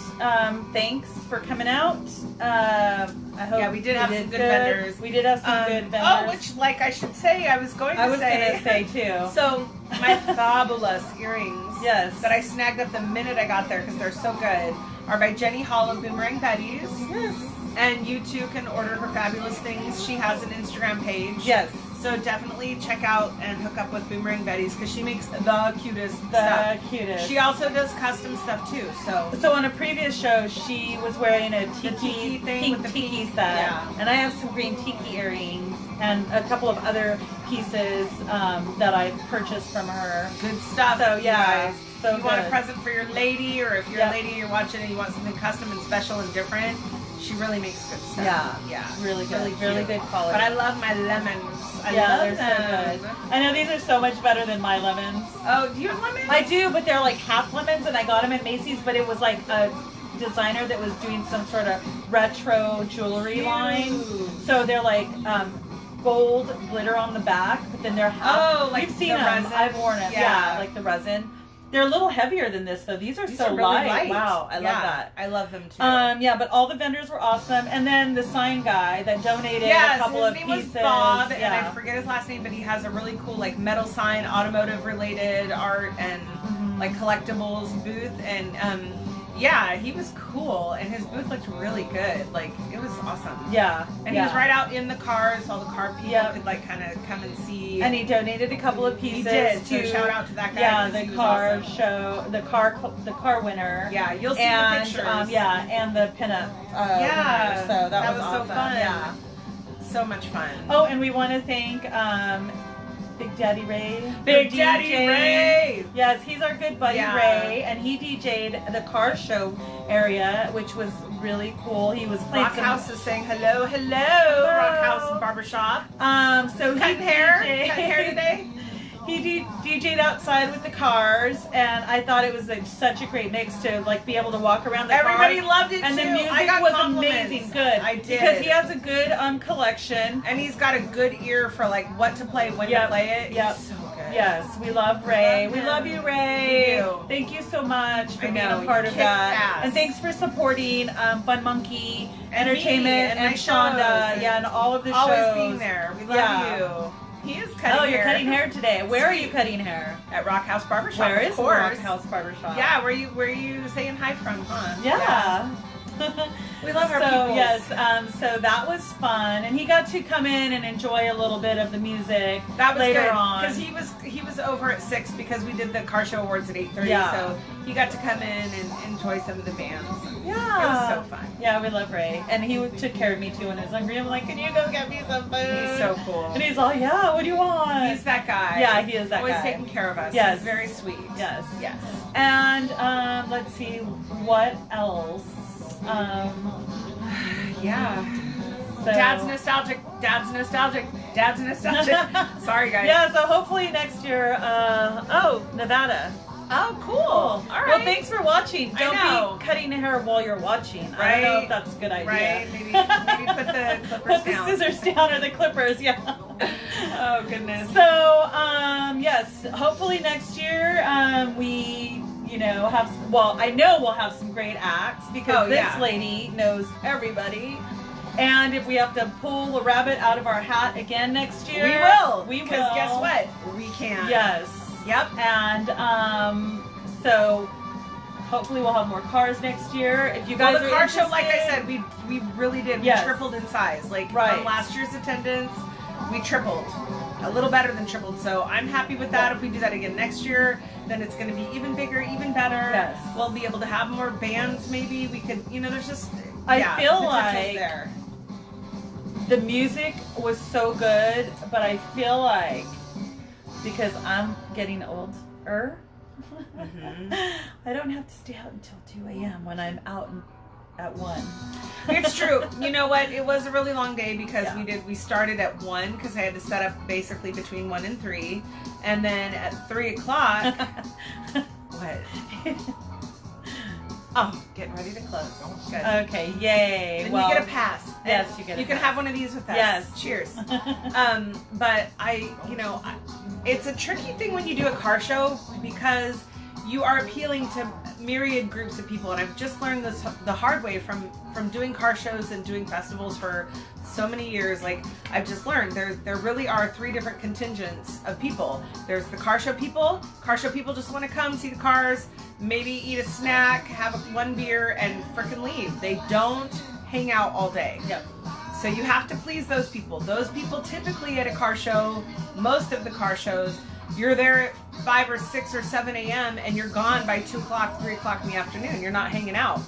thanks for coming out. I hope we did have some good vendors. We did have some good vendors. Oh, which, like, I should say, I was going to say too. So my fabulous earrings, that I snagged up the minute I got there because they're so good, are by Jenny Hall of Boomerang Betty's. Yes. And you too can order her fabulous things. She has an Instagram page. Yes. So definitely check out and hook up with Boomerang Betty's, because she makes the cutest stuff. She also does custom stuff too. So on a previous show, she was wearing a tiki thing pink with the tiki pink, set, and I have some green tiki earrings and a couple of other pieces that I purchased from her. Good stuff. So yeah. So you want a present for your lady, or if you're a lady, you're watching and you want something custom and special and different, She really makes good stuff. Yeah, really good, really good quality. But I love my lemons. I they're love so them. good. I know these are so much better than my lemons. Oh, do you have lemons? I do, but they're like half lemons, and I got them at Macy's. But it was like a designer that was doing some sort of retro jewelry line. So they're like gold glitter on the back, but then they're half. Like you've seen the them. resin? I've worn them. Yeah, like the resin. They're a little heavier than this, though. These are so really light. Wow, I love that. I love them too. Yeah, but all the vendors were awesome, and then the sign guy that donated a couple of pieces. His name was Bob, and I forget his last name, but he has a really cool like metal sign, automotive related art, and like collectibles booth, and yeah, he was cool, and his booth looked really good. Like, it was awesome. Yeah. And he was right out in the cars, so all the car people could, like, kind of come and see. And he donated a couple of pieces. He did, to, so shout out to that guy. Yeah, the car show, the car winner. Yeah, you'll see the pictures. And the pinup winner. So that was awesome. So fun. Yeah. So much fun. Oh, and we want to thank Big Daddy Ray. Big Daddy Ray! Yes, he's our good buddy Ray, and he DJ'd the car show area, which was really cool. He was playing Rock House is saying hello, hello, Rock House Barbershop. So cutting hair today. He DJ'd outside with the cars, and I thought it was like such a great mix to like be able to walk around the Everybody cars. loved it and too. the music I got was compliments. amazing. Good. I did. Because he has a good collection. And he's got a good ear for like what to play, when to play it. Yep. He's so good. Yes, we love Ray. We love you, Ray. We do. Thank you so much for being a part of that. Ass. And thanks for supporting Fun Monkey Entertainment and Shonda. Yeah, and all of the shows. Always being there. We love you. He is cutting hair. Oh, you're cutting hair today. Where are you cutting hair? At Rock House Barbershop. Where is Rock House Barbershop? Yeah, where you saying hi from, huh? Yeah. We love our people. Yes, so that was fun, and he got to come in and enjoy a little bit of the music. That was later good, on because he was over at 6 because we did the car show awards at 8:30. Yeah. So he got to come in and enjoy some of the bands. Yeah, it was so fun. Yeah, we love Ray, and he took care of me too when I was hungry. I'm like, can you go get me some food? He's so cool. And he's all, yeah, what do you want? He's that guy. Yeah, he is that Always guy. taking care of us. Yes. He's very sweet. Yes. Yes. And let's see, what else? Yeah. So. Dad's nostalgic. Dad's nostalgic. Dad's nostalgic. Sorry, guys. Yeah, so hopefully next year, Nevada. Oh, cool. All right. Well, thanks for watching. Don't be cutting hair while you're watching. Right. I don't know if that's a good idea. Right. Maybe put the clippers down. Put the scissors down or the clippers, yeah. Oh, goodness. So, yes, hopefully next year we, have, I know we'll have some great acts because this lady knows everybody. And if we have to pull a rabbit out of our hat again next year, we will. We will. Because guess what? We can. Yes. Yep. And so hopefully we'll have more cars next year. If you guys the car interested, show, like I said, we really did. We tripled in size. Like from last year's attendance, we tripled. A little better than tripled. So I'm happy with that. If we do that again next year, then it's going to be even bigger, even better. Yes. We'll be able to have more bands. Maybe we could. There's just. I feel like there. The music was so good, but I feel like because I'm getting older, I don't have to stay out until 2 a.m. when I'm out at 1. It's true. You know what? It was a really long day because we started at 1 because I had to set up basically between 1 and 3, and then at 3 o'clock. What? Oh, getting ready to close. Good. Okay, yay. And you get a pass. Yes, you get a pass. You can have one of these with us. Yes. Cheers. But it's a tricky thing when you do a car show because you are appealing to myriad groups of people. And I've just learned this the hard way from doing car shows and doing festivals for so many years. Like, I've just learned there really are 3 different contingents of people. There's the car show people. Car show people just want to come see the cars, maybe eat a snack, have one beer, and frickin' leave. They don't hang out all day. Yep. So you have to please those people. Those people typically at a car show, most of the car shows, you're there at 5 or 6 or 7 a.m. and you're gone by 2 o'clock, 3 o'clock in the afternoon. You're not hanging out.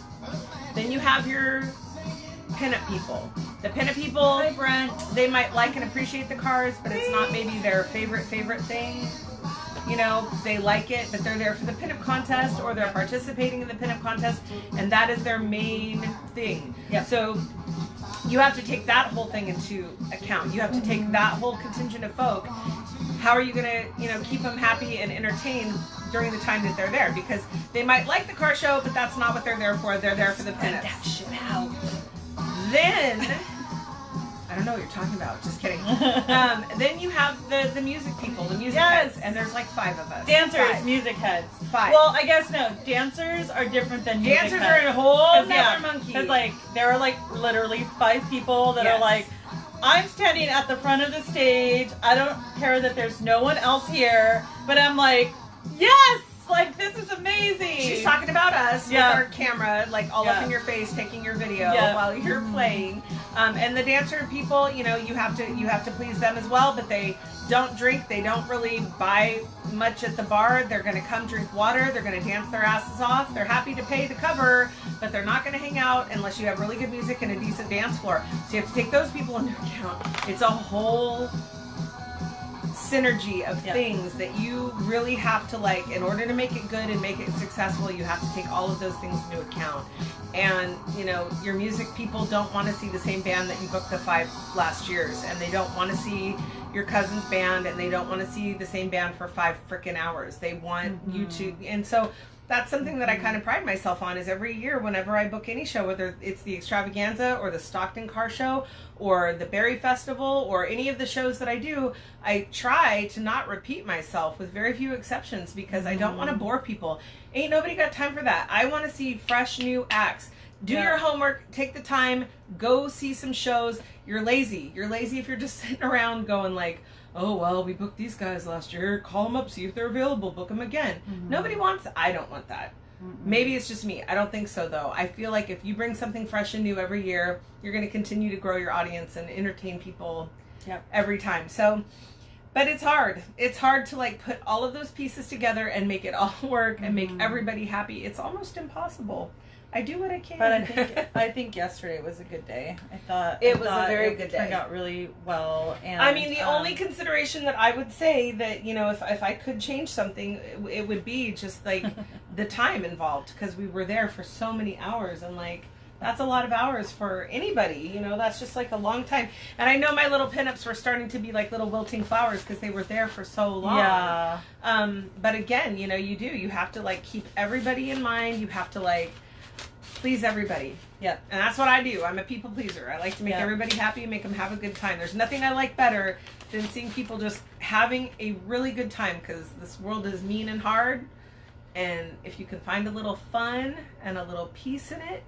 Then you have your pinup people. The pinup people, Hi, Brent. they might like and appreciate the cars, but it's not maybe their favorite thing. you know, they like it, but they're there for the pinup contest or they're participating in the pinup contest, and that is their main thing. Yep. So you have to take that whole thing into account. You have to take that whole contingent of folk. How are you going to, you know, keep them happy and entertained during the time that they're there? Because they might like the car show, but that's not what they're there for. They're there for the pinups. That shit out. Then, I don't know what you're talking about. Just kidding. Then you have the music people, the music heads, and there's like 5 of us. Dancers, music heads. 5. Well, I guess no. Dancers are different than music Dancers heads. are a whole other monkey. Because like there are like literally 5 people that are like, I'm standing at the front of the stage. I don't care that there's no one else here, but I'm like, yes, like this is amazing. She's talking about us with our camera, like all up in your face, taking your video while you're playing. And the dancer people, you know, you have to please them as well, but they don't drink. They don't really buy much at the bar. They're going to come drink water. They're going to dance their asses off. They're happy to pay the cover, but they're not going to hang out unless you have really good music and a decent dance floor. So you have to take those people into account. It's a whole synergy of things that you really have to, like, in order to make it good and make it successful, you have to take all of those things into account. And, you know, your music people don't want to see the same band that you booked the 5 last years, and they don't want to see your cousin's band, and they don't want to see the same band for 5 freaking hours. They want you to, and so that's something that I kind of pride myself on, is every year whenever I book any show, whether it's the Extravaganza or the Stockton Car Show or the Berry Festival or any of the shows that I do, I try to not repeat myself with very few exceptions, because I don't want to bore people. Ain't nobody got time for that. I want to see fresh new acts. Do your homework, take the time, go see some shows. You're lazy. You're lazy if you're just sitting around going like, oh, well, we booked these guys last year. Call them up, see if they're available, book them again. Nobody wants that. I don't want that. Maybe it's just me. I don't think so, though. I feel like if you bring something fresh and new every year, you're going to continue to grow your audience and entertain people every time. So, but it's hard. It's hard to, like, put all of those pieces together and make it all work and make everybody happy. It's almost impossible. I do what I can. But I think yesterday was a good day. I thought it was a very good day. Turned out really well. And I mean, the only consideration that I would say that, you know, if I could change something, it would be just like the time involved, because we were there for so many hours, and like that's a lot of hours for anybody. You know, that's just like a long time. And I know my little pinups were starting to be like little wilting flowers because they were there for so long. Yeah. But again, you know, you have to like keep everybody in mind. You have to like please everybody. Yep. And that's what I do. I'm a people pleaser. I like to make everybody happy and make them have a good time. There's nothing I like better than seeing people just having a really good time, because this world is mean and hard. And if you can find a little fun and a little peace in it,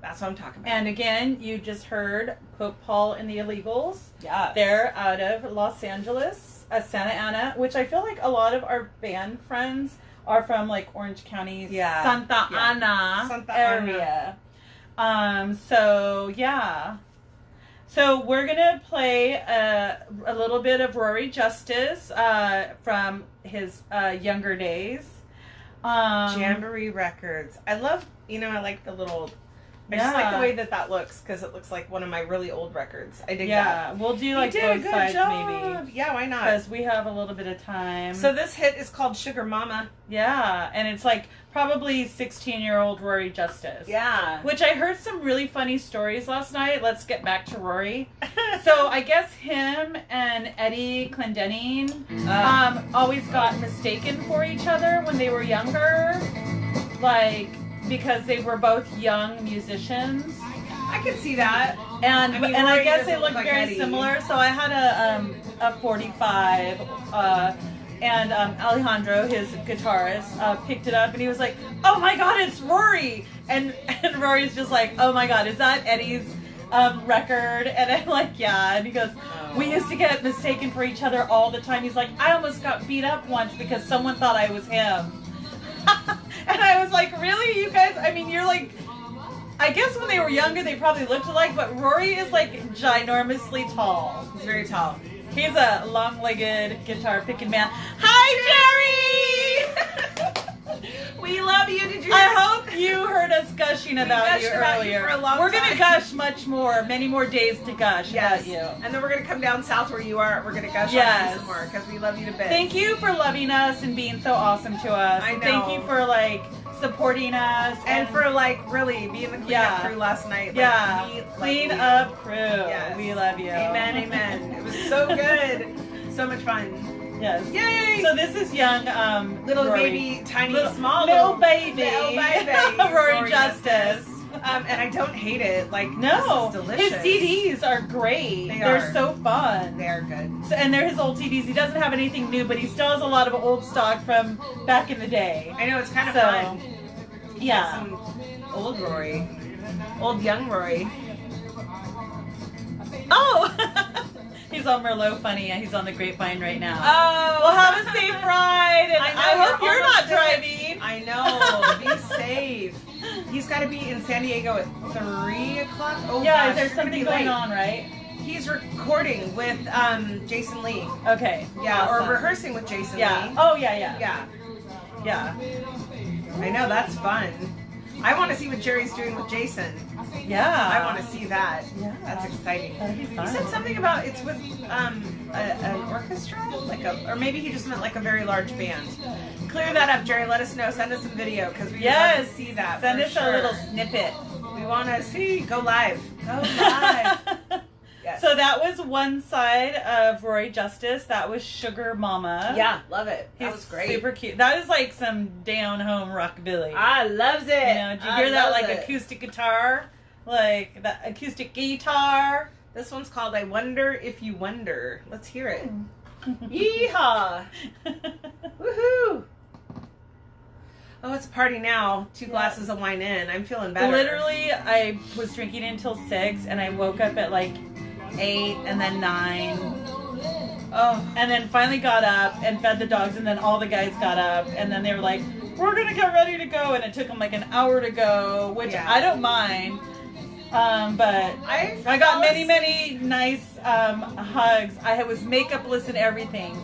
that's what I'm talking about. And again, you just heard Pope Paul and the Illegals. Yeah. They're out of Los Angeles, Santa Ana, which I feel like a lot of our band friends are from like Orange County's Santa Ana area. So yeah. So we're gonna play a little bit of Rory Justice from his younger days. Jamboree Records. I love, you know, I like the little, I just like the way that looks, because it looks like one of my really old records. I dig that. Yeah, we'll do like both sides maybe. Yeah, why not? Because we have a little bit of time. So this hit is called Sugar Mama. Yeah, and it's like probably 16-year-old Rory Justice. Yeah. Which I heard some really funny stories last night. Let's get back to Rory. So I guess him and Eddie Clendenning always got mistaken for each other when they were younger. Like, because they were both young musicians. I can see that. And I mean, and Rory I guess they doesn't look look like very Eddie. similar. So I had a 45, and Alejandro, his guitarist, picked it up, and he was like, "Oh my God, it's Rory!" And Rory's just like, "Oh my God, is that Eddie's record?" And I'm like, "Yeah." And he goes, "We used to get mistaken for each other all the time." He's like, "I almost got beat up once because someone thought I was him." And I was like, really? You guys, I mean, you're like, I guess when they were younger, they probably looked alike, but Rory is like ginormously tall. He's very tall. He's a long-legged guitar picking man. Hi, Jerry! We love you. Did you? I hope you heard us gushing about you earlier. For a long we're time. gonna gush much more, many more days to gush about you. And then we're gonna come down south where you are. We're gonna gush on you some more because we love you to bits. Thank you for loving us and being so awesome to us. I know. Thank you for like supporting us and for like really being the cleanup crew last night. Clean up crew. Yes. We love you. Amen. Amen. It was so good. So much fun. Yes. Yay! So this is young, little Rory. baby, tiny, little little baby, Rory Justice. And I don't hate it. Like, no, this is delicious. his CDs are great. They're so fun. They are good. So, and they're his old CDs. He doesn't have anything new, but he still has a lot of old stock from back in the day. I know, it's kind of fun. Yeah. Some old Rory. Old young Rory. Oh! He's on Merlot funny. He's on the Grapevine right now. Oh! Well, have a safe ride. And I hope you're not there. driving. I know. Be safe. He's got to be in San Diego at 3 o'clock. Oh, yeah, gosh, is there something going on, right? He's recording with Jason Lee. Okay. Yeah, awesome. or rehearsing with Jason Lee. Oh, yeah. Yeah. I know, that's fun. I want to see what Jerry's doing with Jason. Yeah. I want to see that. Yeah. That's exciting. That'd be fun. He said something about it's with an orchestra? Or maybe he just meant like a very large band. Clear that up, Jerry. Let us know. Send us some video because we want to see that. Send us a little snippet. We want to see. Go live. Go live. Yes. So that was one side of Rory Justice. That was Sugar Mama. Yeah, love it. That was great. Super cute. That is like some down home rockabilly. I loves it. You know, did you hear that like acoustic guitar? Like that acoustic guitar. This one's called I Wonder If You Wonder. Let's hear it. Yeehaw! Woohoo! Oh, it's a party now. 2 glasses of wine in. I'm feeling better. Literally, I was drinking until 6 and I woke up at like 8 and then 9. Oh, and then finally got up and fed the dogs, and then all the guys got up and then they were like, we're gonna get ready to go, and it took them like an hour to go, which I don't mind. But I got many nice hugs. I was makeupless and everything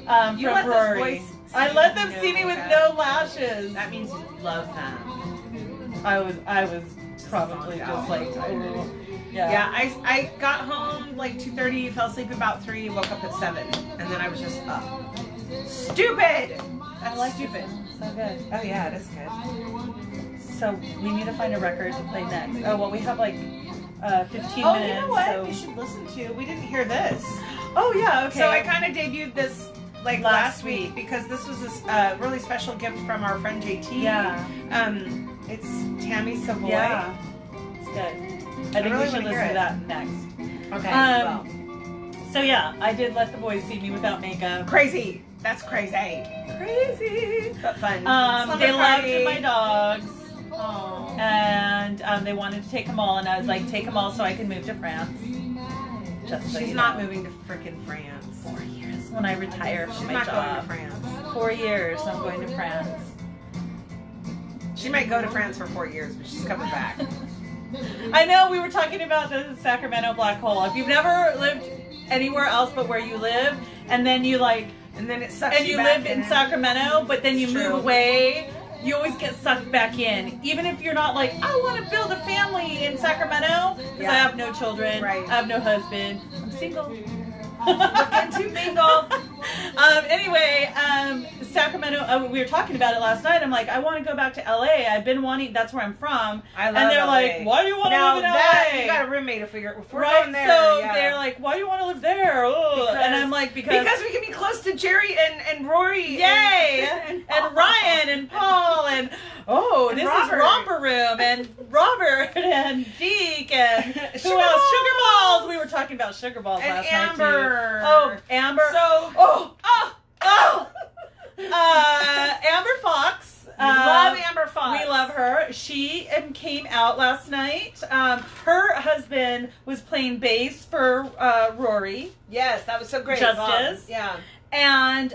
from Rory. I let them see me with no lashes. That means you love them. I was probably just like, oh. Yeah, I got home like 2:30, fell asleep about 3, woke up at 7, and then I was just up. Stupid! I like stupid. So good. Oh yeah, it is good. So we need to find a record to play next. Oh well, we have like 15 minutes. Oh, you know what? So We should listen to. We didn't hear this. Oh yeah, okay. So I kind of debuted this like last week because this was a really special gift from our friend JT. Yeah. It's Tammy Savoy. Yeah. It's good. I think we should listen to that next. Okay. Well. So yeah, I did let the boys see me without makeup. Crazy. That's crazy. Crazy. But fun. They loved my dogs. Aww. And they wanted to take them all, and I was like, take them all so I can move to France. Just so She's not moving to frickin' France. 4 years when I retire from my job. She's not going to France. 4 years, I'm going to France. She might go to France for 4 years, but she's coming back. I know, we were talking about the Sacramento black hole. If you've never lived anywhere else but where you live, and then you like, and then it sucks and you live in Sacramento, but then you move away, you always get sucked back in. Even if you're not like, I want to build a family in Sacramento, because I have no children, I have no husband, I'm single. Looking to mingle. Anyway, Sacramento, we were talking about it last night. I'm like, I want to go back to LA. I've been wanting, that's where I'm from. I love And they're LA. like, why do you want to live in LA? You got a roommate if we're right? going there. So they're like, why do you want to live there? Because, and I'm like, because we can be close to Jerry and Rory. Yay! And Ryan and Paul and this Robert. is Romper Room and Robert and Deke and who Sugar else? Balls. Sugar Balls. We were talking about Sugar Balls And last Amber. night too. Oh, Amber. So Amber Fox. We love Amber Fox. We love her. She came out last night. Her husband was playing bass for Rory. Yes, that was so great. Justice. Yeah. And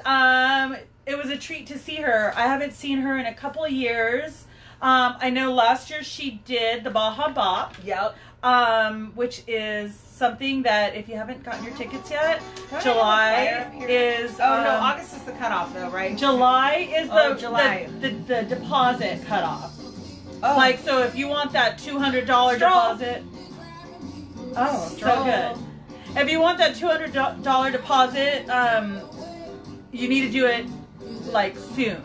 it was a treat to see her. I haven't seen her in a couple of years. I know last year she did the Baja Bop. Yep. which is something that if you haven't gotten your tickets yet, July is. Oh no, August is the cutoff though, right? July is the deposit cutoff. Oh. Like, so if you want that $200 deposit. Oh, so good. If you want that $200 deposit, you need to do it like soon.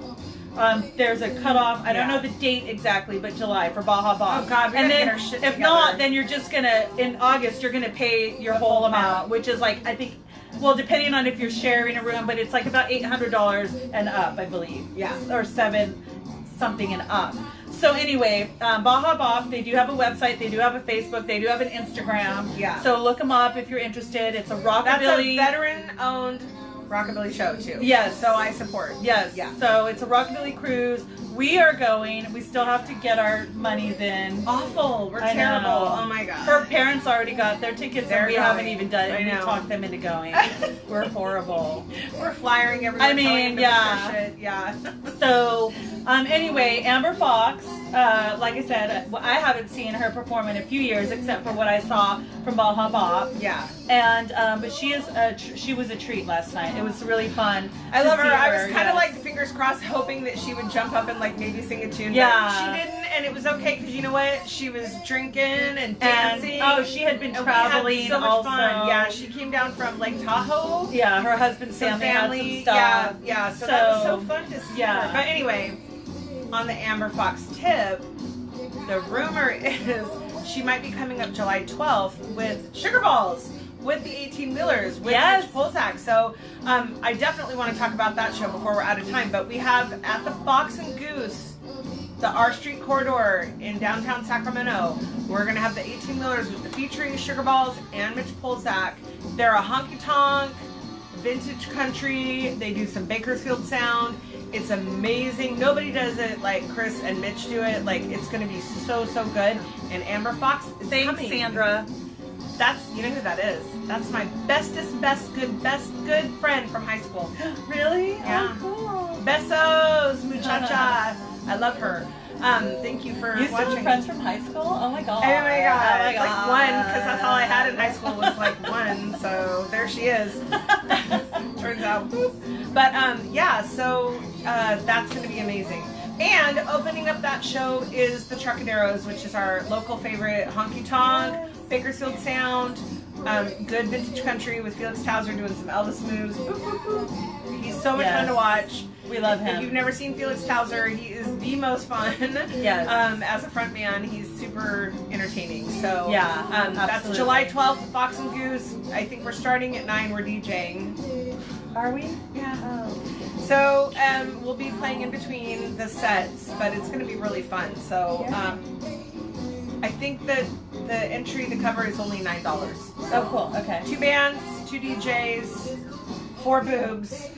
There's a cutoff. I don't know the date exactly, but July for Baja Bob. Oh God, we and gotta then get our shit if together. not, then you're just gonna in August you're gonna pay your whole amount, which is like I think, well, depending on if you're sharing a room, but it's like about $800 and up, I believe. Yeah, or $7 something and up. So anyway, Baja Bob, they do have a website, they do have a Facebook, they do have an Instagram. Yeah. So look them up if you're interested. It's a rockabilly. That's a veteran-owned rockabilly show too. Yes. So I support. Yes. Yeah. So it's a rockabilly cruise. We are going. We still have to get our monies in. Awful. We're I terrible. know. Oh my God. Her parents already got their tickets and we haven't even done it. I We know. talked them into going. We're horrible. We're flyering everywhere. I mean, telling them yeah. their shit. Yeah. So, anyway, Amber Fox, like I said, I haven't seen her perform in a few years except for what I saw from Baja Bob. Yeah. And, but she was a treat last night. It was really fun. I love her. I was kind of yes. like fingers crossed, hoping that she would jump up and like maybe sing a tune. Yeah. But she didn't, and it was okay because you know what? She was drinking and dancing. And, she had been and traveling. We had so much also. fun. Yeah, she came down from Lake Tahoe. Yeah, her husband's family had some stuff. Yeah, yeah. So that was so fun to see her. But anyway, on the Amber Fox tip, the rumor is she might be coming up July 12th with Sugar Balls. With the 18-wheelers, with Mitch Polzak. So I definitely want to talk about that show before we're out of time. But we have at the Fox and Goose, the R Street corridor in downtown Sacramento, we're going to have the 18-wheelers featuring Sugar Balls and Mitch Polzak. They're a honky-tonk, vintage country. They do some Bakersfield sound. It's amazing. Nobody does it like Chris and Mitch do it. Like, it's going to be so, so good. And Amber Fox is coming. Sandra. That's, you know who that is. That's my best good friend from high school. Really? Yeah. Oh, cool. Besos, muchacha. I love her. Thank you for you watching. still have friends from high school? Oh my god. Oh my god. Oh my god. Like one, because that's all I had in high school was like one. So there she is. Turns out. But yeah, so that's going to be amazing. And opening up that show is the Trucaderos, which is our local favorite honky tonk, Bakersfield sound, good vintage country with Felix Towser doing some Elvis moves. Boop, boop, boop. He's so much fun to watch. We love him. If you've never seen Felix Towser, he is the most fun. Yes. As a front man, he's super entertaining. So yeah, that's July 12th, Fox and Goose. I think we're starting at 9. We're DJing. Are we? Yeah. Oh. So we'll be playing in between the sets, but it's going to be really fun. So I think that the entry to cover is only $9. So oh, cool. Okay. 2 bands, 2 DJs, 4 boobs.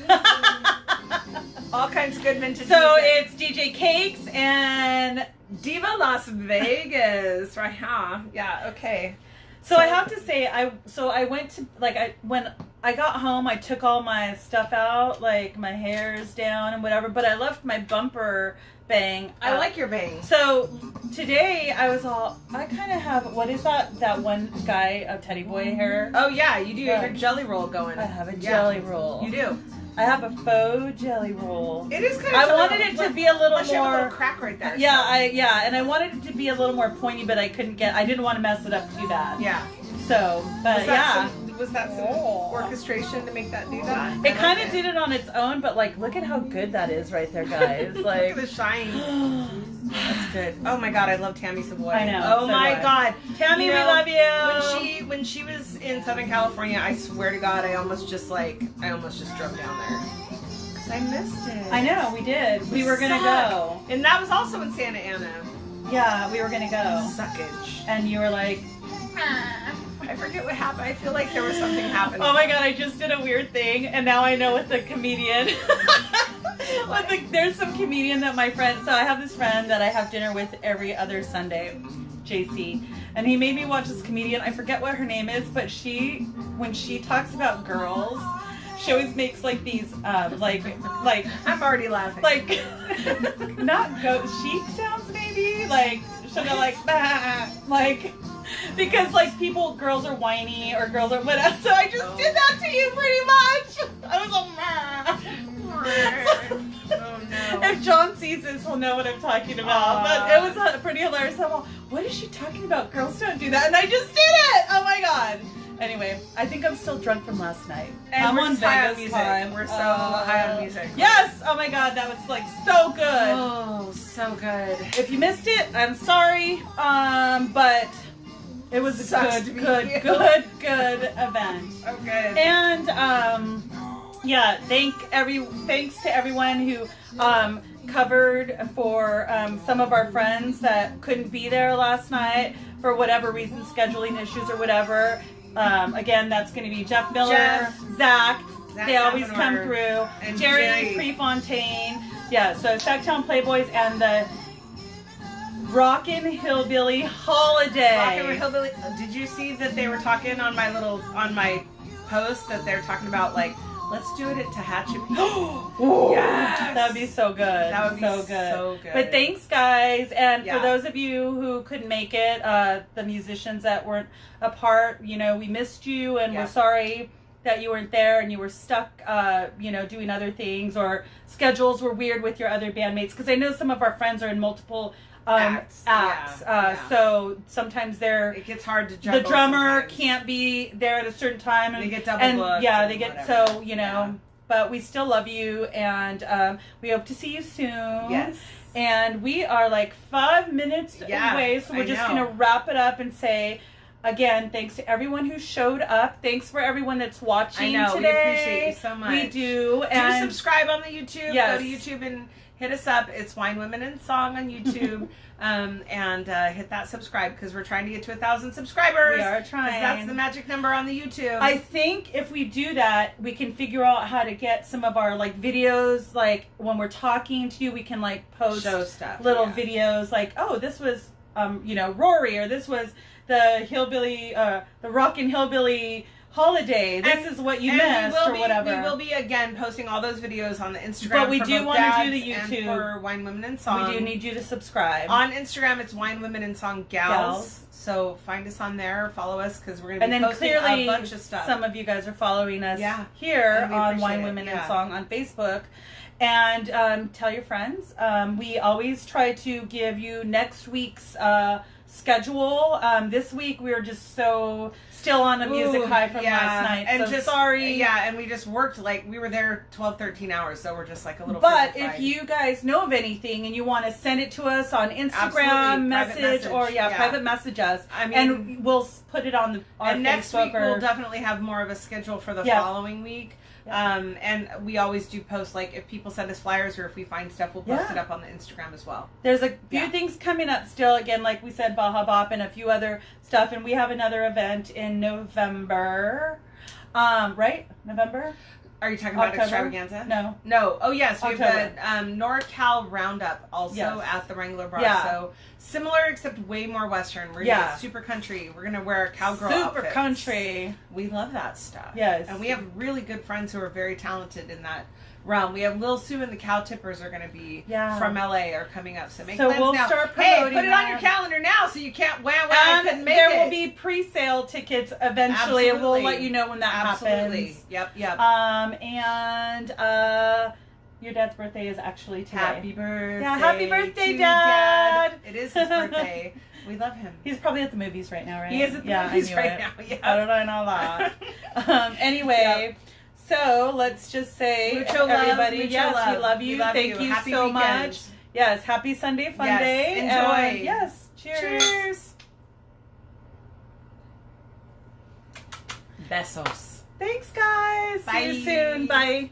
All kinds of good vintage So music. it's DJ Cakes and Diva Las Vegas, right? Huh? Yeah. Okay. So I have to say, I went to when I got home, I took all my stuff out, like my hair's down and whatever, but I left my bumper bang. I like your bang. So today I was all, I kind of have, what is that one guy of Teddy Boy hair? Oh yeah, you do. You have your jelly roll going. I have a jelly roll. You do. I have a faux jelly roll. It is kind of. I wanted it to be a little more. You have a little crack right there. Yeah, so. And I wanted it to be a little more pointy, but I couldn't get. I didn't want to mess it up too bad. Yeah. So, but was that some orchestration to make that do that? It kind of did it on its own, but like, look at how good that is right there, guys. Like look at the shine. That's good. Oh my god, I love Tammy Savoy. I know. Oh my god, Tammy, we love you. When she was in Southern California, I swear to God, I almost just drove down there. Cause I missed it. I know, we did. We were gonna go, and that was also in Santa Ana. Yeah, we were gonna go. Suckage. And you were like, I forget what happened. I feel like there was something happening. Oh my god, I just did a weird thing, and now I know what the comedian. There's some comedian that my friend. So I have this friend that I have dinner with every other Sunday, JC, and he made me watch this comedian. I forget what her name is, but when she talks about girls, she always makes like these like I'm already laughing. Like not goat sheep sounds maybe like she'll go like bah, like. Because like girls are whiny or girls are whatever. So I just did that to you pretty much. I was like, Oh no. if John sees this, he'll know what I'm talking about. But it was pretty hilarious. I'm all, what is she talking about? Girls don't do that. And I just did it. Oh my God. Anyway, I think I'm still drunk from last night. And I'm we're on high on Vegas music. time. We're so high on music. Yes. Oh my God, that was like so good. Oh, so good. If you missed it, I'm sorry. But it was a good event. Oh, good. And yeah, thanks to everyone who covered for some of our friends that couldn't be there last night for whatever reason, scheduling issues or whatever. Again, that's going to be Jeff Miller, Zach. They always come through. And Jerry Prefontaine. Yeah, so Sacktown Playboys and the Rockin' Hillbilly Holiday. Rockin' Hillbilly. Did you see that they were talking on my post that they're talking about like, let's do it at Tehachapi. Yes! That would be so good. That would be so good. But thanks, guys. And for those of you who couldn't make it, the musicians that weren't a part, we missed you and we're sorry that you weren't there and you were stuck, doing other things or schedules were weird with your other bandmates. Because I know some of our friends are in multiple acts. So sometimes it gets hard to juggle. The drummer sometimes. Can't be there at a certain time, and they get double booked. Yeah, they get whatever. But we still love you, and we hope to see you soon. Yes. And we are like 5 minutes away, so we're just gonna wrap it up and say. Again, thanks to everyone who showed up. Thanks for everyone that's watching today. We appreciate you so much. We do. And subscribe on the YouTube. Yes. Go to YouTube and hit us up. It's Wine, Women, and Song on YouTube. And hit that subscribe because we're trying to get to 1,000 subscribers. We are trying. That's the magic number on the YouTube. I think if we do that, we can figure out how to get some of our like videos. Like when we're talking to you, we can like post show stuff, little videos. Like, oh, this was Rory, or this was the hillbilly, the Rockin' Hillbilly Holiday. This is what you missed, or whatever. We will be again posting all those videos on the Instagram. But we do want to do the YouTube for Wine, Women, and Song. We do need you to subscribe on Instagram. It's Wine, Women, and Song Gals. So find us on there, follow us because we're going to be posting a bunch of stuff. Some of you guys are following us here on Wine, Women, and Song on Facebook. And tell your friends. We always try to give you next week's schedule. This week we were just still on a music high from last night. And so sorry. Yeah, and we just worked we were there 12, 13 hours, so we're just like a little. But if you guys know of anything and you want to send it to us on Instagram, private message us. And we'll put it on our and Facebook. Next week we'll definitely have more of a schedule for the following week. And we always do post, if people send us flyers or if we find stuff, we'll post it up on the Instagram as well. There's a few things coming up still. Again, like we said, Baja Bop and a few other stuff. And we have another event in November. Right? November? Are you talking about Extravaganza? No. Oh, yes. We have the NorCal Roundup also at the Wrangler Bar. Yeah. So similar, except way more Western. We're going to get super country. We're going to wear cowgirl outfits. Super country. We love that stuff. Yes. And we have really good friends who are very talented in that realm. We have Lil Sue and the Cow Tippers are going to be from LA are coming up. So make plans we'll now. Start promoting put it on your calendar now so you can't I couldn't make it. There will be pre-sale tickets eventually. And we'll let you know when that happens. Yep. And your dad's birthday is actually today. Happy birthday. Yeah, happy birthday, Dad. It is his birthday. We love him. He's probably at the movies right now, right? He is at the movies right now. Yeah. How did I know that? Anyway. So let's just say, Mucho everybody, love, yes, we love you. Thank you happy so weekend. much. Yes, happy Sunday fun day. Enjoy. Yes, cheers. Besos. Thanks, guys. Bye. See you soon. Bye.